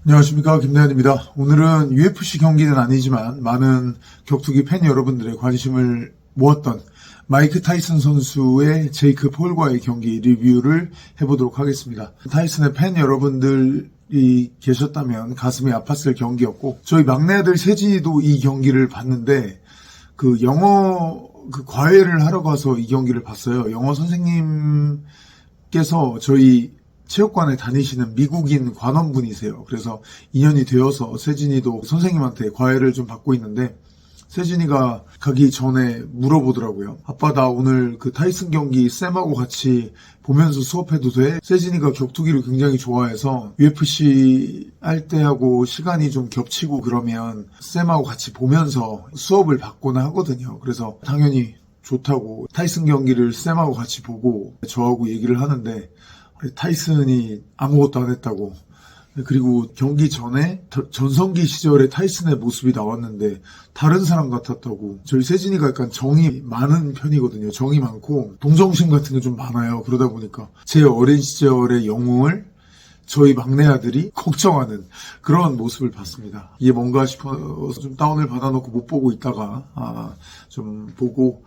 안녕하십니까, 김대현입니다. 오늘은 UFC 경기는 아니지만 많은 격투기 팬 여러분들의 관심을 모았던 마이크 타이슨 선수의 제이크 폴과의 경기 리뷰를 해보도록 하겠습니다. 타이슨의 팬 여러분들이 계셨다면 가슴이 아팠을 경기였고, 저희 막내 아들 세진이도 이 경기를 봤는데 영어 과외를 하러 가서 이 경기를 봤어요. 영어 선생님께서 저희 체육관에 다니시는 미국인 관원분이세요. 그래서 인연이 되어서 세진이도 선생님한테 과외를 좀 받고 있는데, 세진이가 가기 전에 물어보더라고요. 아빠, 나 오늘 타이슨 경기 쌤하고 같이 보면서 수업해도 돼? 세진이가 격투기를 굉장히 좋아해서 UFC 할 때하고 시간이 좀 겹치고 그러면 쌤하고 같이 보면서 수업을 받거나 하거든요. 그래서 당연히 좋다고 타이슨 경기를 쌤하고 같이 보고 저하고 얘기를 하는데, 타이슨이 아무것도 안 했다고. 그리고 경기 전에 전성기 시절의 타이슨의 모습이 나왔는데 다른 사람 같았다고. 저희 세진이가 약간 정이 많은 편이거든요. 정이 많고 동정심 같은 게 좀 많아요. 그러다 보니까 제 어린 시절의 영웅을 저희 막내 아들이 걱정하는 그런 모습을 봤습니다. 이게 뭔가 싶어서 좀 다운을 받아놓고 못 보고 있다가 좀 보고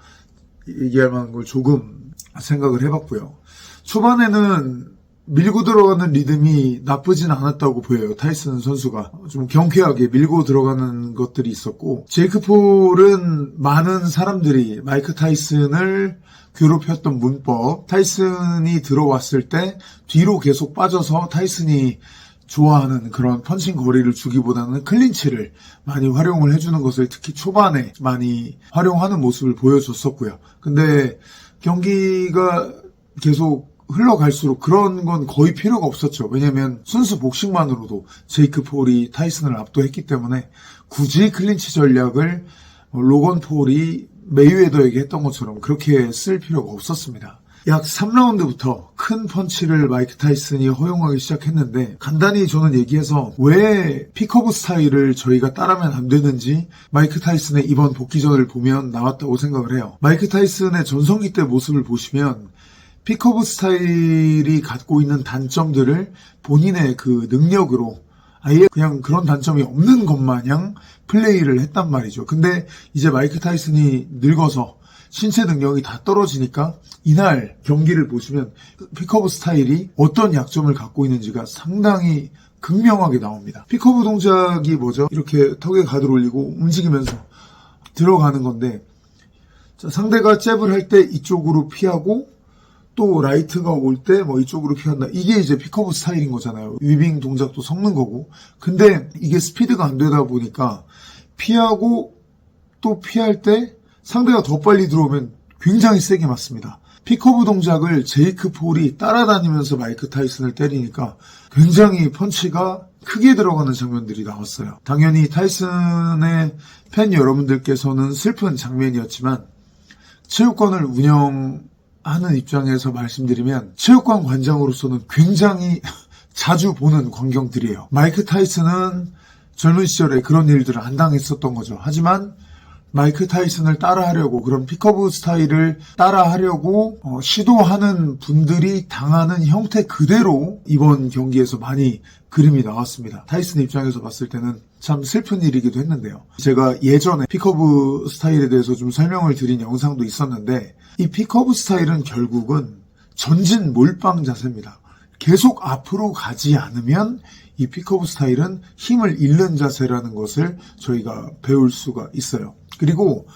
얘기할 만한 걸 조금 생각을 해봤고요. 초반에는 밀고 들어가는 리듬이 나쁘진 않았다고 보여요. 타이슨 선수가 좀 경쾌하게 밀고 들어가는 것들이 있었고, 제이크 폴은 많은 사람들이 마이크 타이슨을 괴롭혔던 문법, 타이슨이 들어왔을 때 뒤로 계속 빠져서 타이슨이 좋아하는 그런 펀칭 거리를 주기보다는 클린치를 많이 활용을 해주는 것을 특히 초반에 많이 활용하는 모습을 보여줬었고요. 근데 경기가 계속 흘러갈수록 그런 건 거의 필요가 없었죠. 왜냐면 순수 복싱만으로도 제이크 폴이 타이슨을 압도했기 때문에 굳이 클린치 전략을 로건 폴이 메이웨더에게 했던 것처럼 그렇게 쓸 필요가 없었습니다. 약 3라운드부터 큰 펀치를 마이크 타이슨이 허용하기 시작했는데, 간단히 저는 얘기해서 왜 픽오브 스타일을 저희가 따라하면 안 되는지 마이크 타이슨의 이번 복귀전을 보면 나왔다고 생각을 해요. 마이크 타이슨의 전성기 때 모습을 보시면 픽오브 스타일이 갖고 있는 단점들을 본인의 능력으로 아예 그냥 그런 단점이 없는 것 마냥 플레이를 했단 말이죠. 근데 이제 마이크 타이슨이 늙어서 신체 능력이 다 떨어지니까 이날 경기를 보시면 픽오브 스타일이 어떤 약점을 갖고 있는지가 상당히 극명하게 나옵니다. 픽오브 동작이 뭐죠? 이렇게 턱에 가드를 올리고 움직이면서 들어가는 건데, 상대가 잽을 할 때 이쪽으로 피하고 또 라이트가 올 때 이쪽으로 피한다. 이게 이제 픽오브 스타일인 거잖아요. 위빙 동작도 섞는 거고. 근데 이게 스피드가 안 되다 보니까 피하고 또 피할 때 상대가 더 빨리 들어오면 굉장히 세게 맞습니다. 픽오브 동작을 제이크 폴이 따라다니면서 마이크 타이슨을 때리니까 굉장히 펀치가 크게 들어가는 장면들이 나왔어요. 당연히 타이슨의 팬 여러분들께서는 슬픈 장면이었지만, 체육관을 운영하는 입장에서 말씀드리면 체육관 관장으로서는 굉장히 자주 보는 광경들이에요. 마이크 타이슨은 젊은 시절에 그런 일들을 안 당했었던 거죠. 하지만 마이크 타이슨을 따라하려고, 그런 픽오브 스타일을 따라하려고 시도하는 분들이 당하는 형태 그대로 이번 경기에서 많이 그림이 나왔습니다. 타이슨 입장에서 봤을 때는 참 슬픈 일이기도 했는데요. 제가 예전에 픽오브 스타일에 대해서 좀 설명을 드린 영상도 있었는데, 이 픽오브 스타일은 결국은 전진 몰빵 자세입니다. 계속 앞으로 가지 않으면 이 픽오브 스타일은 힘을 잃는 자세라는 것을 저희가 배울 수가 있어요. 그리고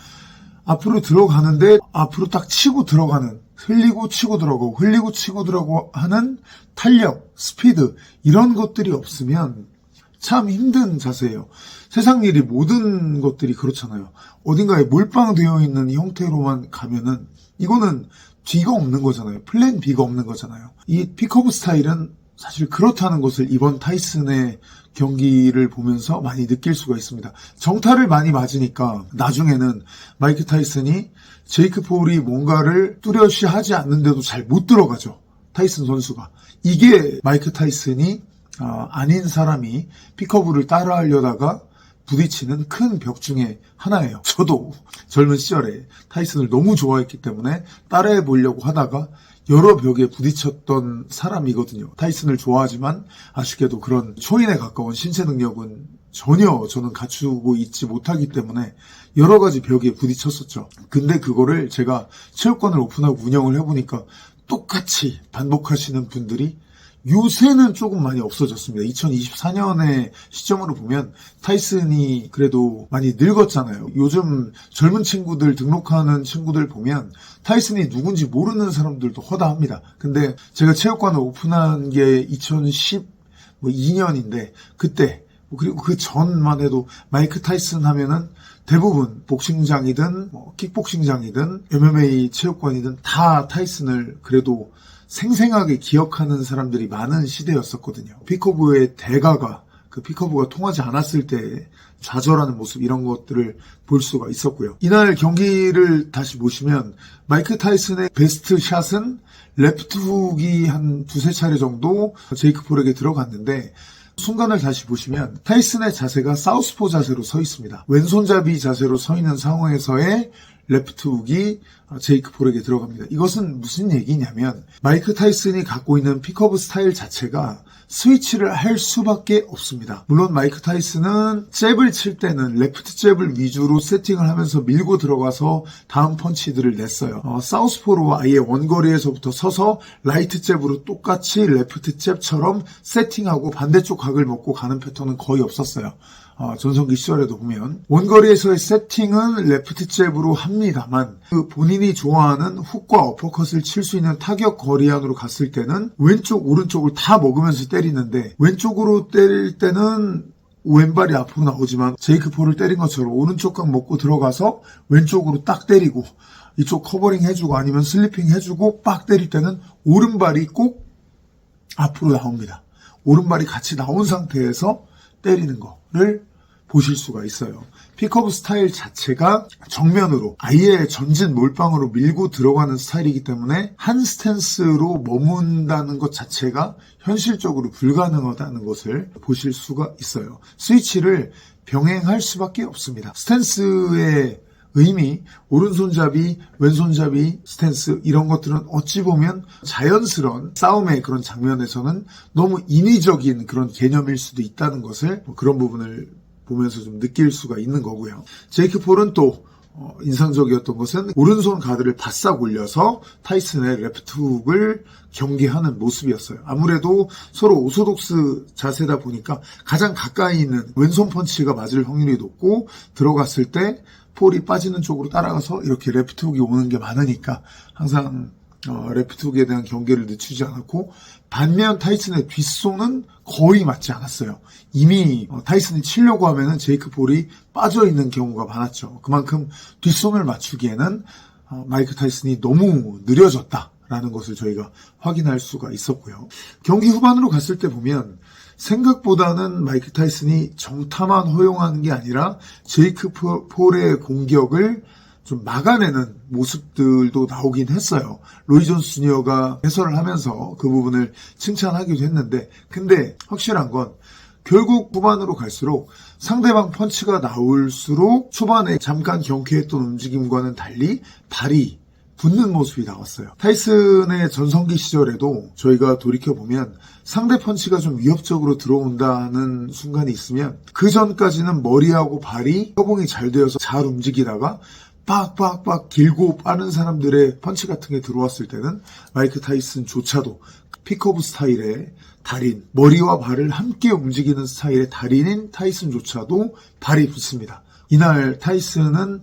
앞으로 들어가는데 앞으로 딱 치고 들어가는, 흘리고 치고 들어가고 흘리고 치고 들어가고 하는 탄력, 스피드, 이런 것들이 없으면 참 힘든 자세예요. 세상 일이 모든 것들이 그렇잖아요. 어딘가에 몰빵되어 있는 형태로만 가면은 이거는 뒤가 없는 거잖아요. 플랜 B가 없는 거잖아요. 이 픽오브 스타일은 사실 그렇다는 것을 이번 타이슨의 경기를 보면서 많이 느낄 수가 있습니다. 정타를 많이 맞으니까 나중에는 마이크 타이슨이 제이크 폴이 뭔가를 뚜렷이 하지 않는데도 잘 못 들어가죠. 타이슨 선수가. 이게 마이크 타이슨이 아닌 사람이 픽오브를 따라하려다가 부딪히는 큰 벽 중에 하나예요. 저도 젊은 시절에 타이슨을 너무 좋아했기 때문에 따라해 보려고 하다가 여러 벽에 부딪혔던 사람이거든요. 타이슨을 좋아하지만 아쉽게도 그런 초인에 가까운 신체 능력은 전혀 저는 갖추고 있지 못하기 때문에 여러 가지 벽에 부딪혔었죠. 근데 그거를 제가 체육관을 오픈하고 운영을 해보니까 똑같이 반복하시는 분들이 요새는 조금 많이 없어졌습니다. 2024년의 시점으로 보면 타이슨이 그래도 많이 늙었잖아요. 요즘 젊은 친구들, 등록하는 친구들 보면 타이슨이 누군지 모르는 사람들도 허다합니다. 근데 제가 체육관을 오픈한 게 2012년인데 그때 그리고 그 전만 해도 마이크 타이슨 하면은 대부분 복싱장이든 킥복싱장이든 MMA 체육관이든 다 타이슨을 그래도 생생하게 기억하는 사람들이 많은 시대였었거든요. 피커브의 대가가 그 피커브가 통하지 않았을 때 좌절하는 모습 이런 것들을 볼 수가 있었고요. 이날 경기를 다시 보시면 마이크 타이슨의 베스트 샷은 레프트 훅이 한 두세 차례 정도 제이크 폴에게 들어갔는데 순간을 다시 보시면 타이슨의 자세가 사우스포 자세로 서 있습니다. 왼손잡이 자세로 서 있는 상황에서의 레프트 훅이 제이크 폴에게 들어갑니다. 이것은 무슨 얘기냐면 마이크 타이슨이 갖고 있는 픽업 스타일 자체가 스위치를 할 수밖에 없습니다. 물론 마이크 타이슨은 잽을 칠 때는 레프트 잽을 위주로 세팅을 하면서 밀고 들어가서 다음 펀치들을 냈어요. 사우스포로 아예 원거리에서부터 서서 라이트 잽으로 똑같이 레프트 잽처럼 세팅하고 반대쪽 각을 먹고 가는 패턴은 거의 없었어요. 전성기 시절에도 보면 원거리에서의 세팅은 레프트 잽으로 합니다만 그 본인이 좋아하는 훅과 어퍼컷을 칠 수 있는 타격 거리 안으로 갔을 때는 왼쪽 오른쪽을 다 먹으면서 때리는데 왼쪽으로 때릴 때는 왼발이 앞으로 나오지만 제이크 폴을 때린 것처럼 오른쪽 각 먹고 들어가서 왼쪽으로 딱 때리고 이쪽 커버링 해주고 아니면 슬리핑 해주고 빡 때릴 때는 오른발이 꼭 앞으로 나옵니다. 오른발이 같이 나온 상태에서 때리는 거를 보실 수가 있어요. 픽업 스타일 자체가 정면으로 아예 전진 몰빵으로 밀고 들어가는 스타일이기 때문에 한 스탠스로 머문다는 것 자체가 현실적으로 불가능하다는 것을 보실 수가 있어요. 스위치를 병행할 수밖에 없습니다. 스탠스의 의미, 오른손잡이, 왼손잡이 스탠스 이런 것들은 어찌 보면 자연스러운 싸움의 그런 장면에서는 너무 인위적인 그런 개념일 수도 있다는 것을 그런 부분을 보면서 좀 느낄 수가 있는 거고요. 제이크 폴은 또 인상적이었던 것은 오른손 가드를 바싹 올려서 타이슨의 레프트 훅을 경계하는 모습이었어요. 아무래도 서로 오소독스 자세다 보니까 가장 가까이 있는 왼손 펀치가 맞을 확률이 높고 들어갔을 때 폴이 빠지는 쪽으로 따라가서 이렇게 레프트 훅이 오는 게 많으니까 항상 레프트 훅에 대한 경계를 늦추지 않았고 반면 타이슨의 뒷손은 거의 맞지 않았어요. 이미 타이슨이 치려고 하면은 제이크 폴이 빠져있는 경우가 많았죠. 그만큼 뒷손을 맞추기에는 마이크 타이슨이 너무 느려졌다라는 것을 저희가 확인할 수가 있었고요. 경기 후반으로 갔을 때 보면 생각보다는 마이크 타이슨이 정타만 허용하는 게 아니라 제이크 폴의 공격을 좀 막아내는 모습들도 나오긴 했어요. 로이 존스 주니어가 해설을 하면서 그 부분을 칭찬하기도 했는데 근데 확실한 건 결국 후반으로 갈수록 상대방 펀치가 나올수록 초반에 잠깐 경쾌했던 움직임과는 달리 발이 붙는 모습이 나왔어요. 타이슨의 전성기 시절에도 저희가 돌이켜보면 상대 펀치가 좀 위협적으로 들어온다는 순간이 있으면 그 전까지는 머리하고 발이 협응이 잘 되어서 잘 움직이다가 빡빡빡 길고 빠른 사람들의 펀치 같은 게 들어왔을 때는 마이크 타이슨조차도 픽업 스타일의 달인, 머리와 발을 함께 움직이는 스타일의 달인인 타이슨조차도 발이 붙습니다. 이날 타이슨은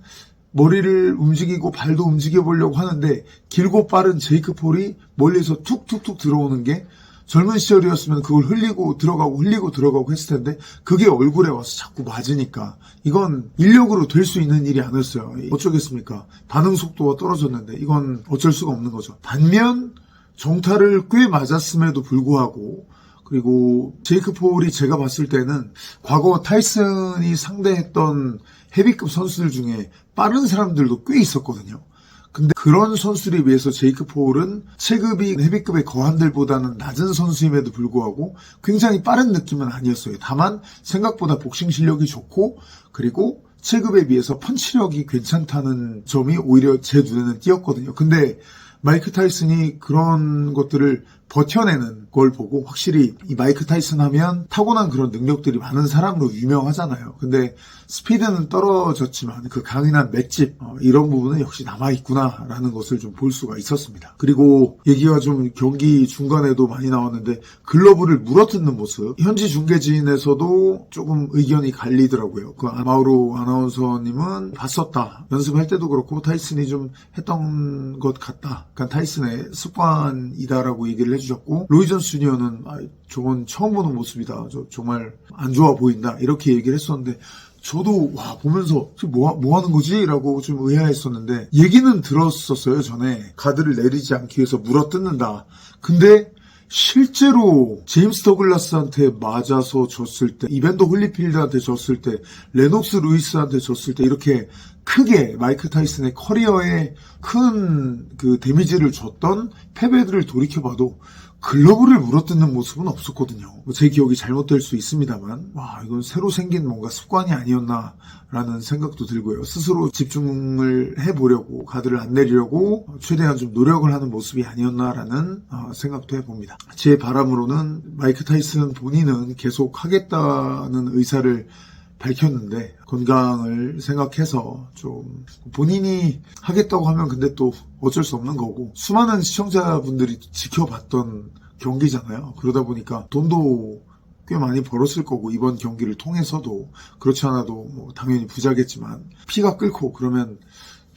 머리를 움직이고 발도 움직여보려고 하는데 길고 빠른 제이크 폴이 멀리서 툭툭툭 들어오는 게 젊은 시절이었으면 그걸 흘리고 들어가고 했을 텐데 그게 얼굴에 와서 자꾸 맞으니까 이건 인력으로 될 수 있는 일이 아니었어요. 어쩌겠습니까? 반응 속도가 떨어졌는데 이건 어쩔 수가 없는 거죠. 반면 정타를 꽤 맞았음에도 불구하고 그리고 제이크 폴이 제가 봤을 때는 과거 타이슨이 상대했던 헤비급 선수들 중에 빠른 사람들도 꽤 있었거든요. 근데 그런 선수들에 비해서 제이크 폴은 체급이 헤비급의 거한들보다는 낮은 선수임에도 불구하고 굉장히 빠른 느낌은 아니었어요. 다만 생각보다 복싱 실력이 좋고 그리고 체급에 비해서 펀치력이 괜찮다는 점이 오히려 제 눈에는 띄었거든요. 근데 마이크 타이슨이 그런 것들을 버텨내는 걸 보고 확실히 이 마이크 타이슨 하면 타고난 그런 능력들이 많은 사람으로 유명하잖아요. 근데 스피드는 떨어졌지만 그 강인한 맷집 이런 부분은 역시 남아있구나라는 것을 좀 볼 수가 있었습니다. 그리고 얘기가 좀 경기 중간에도 많이 나왔는데 글러브를 물어뜯는 모습 현지 중계진에서도 조금 의견이 갈리더라고요. 그 마우로 아나운서님은 봤었다. 연습할 때도 그렇고 타이슨이 좀 했던 것 같다. 그러니까 타이슨의 습관이다라고 얘기를 해주셨고 로이 존스 주니어는 저건 처음 보는 모습이다. 정말 안 좋아 보인다. 이렇게 얘기를 했었는데 저도 보면서 뭐 하는 거지? 라고 좀 의아했었는데 얘기는 들었었어요. 전에 가드를 내리지 않기 위해서 물어뜯는다. 근데 실제로 제임스 더글라스한테 맞아서 졌을 때, 이밴더 홀리필드한테 졌을 때, 레녹스 루이스한테 졌을 때 이렇게 크게 마이크 타이슨의 커리어에 큰 그 데미지를 줬던 패배들을 돌이켜봐도 글러브를 물어뜯는 모습은 없었거든요. 제 기억이 잘못될 수 있습니다만 이건 새로 생긴 뭔가 습관이 아니었나라는 생각도 들고요. 스스로 집중을 해보려고 가드를 안 내리려고 최대한 좀 노력을 하는 모습이 아니었나라는 생각도 해봅니다. 제 바람으로는 마이크 타이슨 본인은 계속 하겠다는 의사를 밝혔는데 건강을 생각해서 좀 본인이 하겠다고 하면 근데 또 어쩔 수 없는 거고 수많은 시청자분들이 지켜봤던 경기잖아요. 그러다 보니까 돈도 꽤 많이 벌었을 거고 이번 경기를 통해서도 그렇지 않아도 뭐 당연히 부자겠지만 피가 끓고 그러면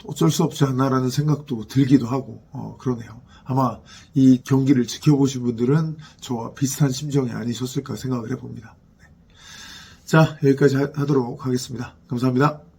어쩔 수 없지 않나라는 생각도 들기도 하고 그러네요. 아마 이 경기를 지켜보신 분들은 저와 비슷한 심정이 아니셨을까 생각을 해봅니다. 자, 여기까지 하도록 하겠습니다. 감사합니다.